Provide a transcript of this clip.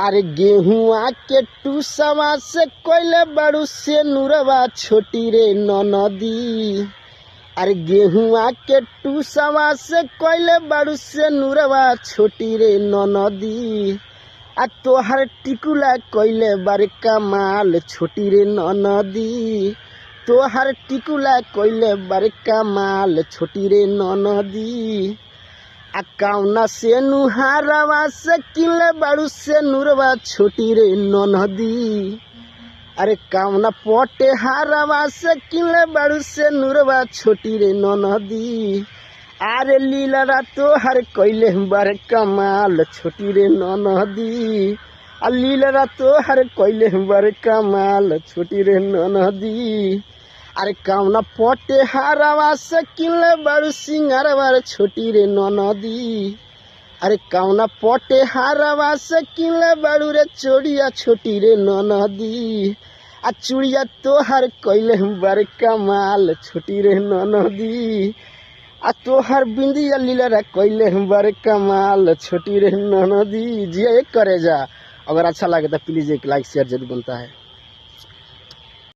अरे गेहुआ के टूसवा से कोइले बड़ू से नुरवा छोटी रे नदी। अरे गेहुआ के टूसवा से कोइले बड़ू से नुरवा छोटी रे नदी। आ तोहर टिकुला कोइले बारे कमाल छोटी रे नदी। तोहर टिकुला कोइले बारे कमाल छोटी रे नदी। आ कौना से नुहारवा से किले बड़ू से नुरवा छोटी रे नदी। अरे कौना पोटे हारवा से किले बड़ू से नुरवा छोटी रे नदी। अरे लीलरा तोहर कोइले बारे कमाल छोटी रे नदी। आ लीलरा तोहर कोइले बारे कमाल छोटी रे नदी। अरे कौना पोटे हारवा से किले बड़ू सिंगारवा छोटी रे नदी। अरे कौना पोटे हारवा से किले बड़ू रे चोड़िया छोटी रे नदी। आ चूड़िया तोहर कोइले बारे कमाल छोटी रे नदी। आ तोहर बिंदिया लीलरा कोइले बारे कमाल छोटी रे नदी। जी एक करे जा। अगर अच्छा लगे तो प्लीज एक लाइक शेयर जरूर बनता है।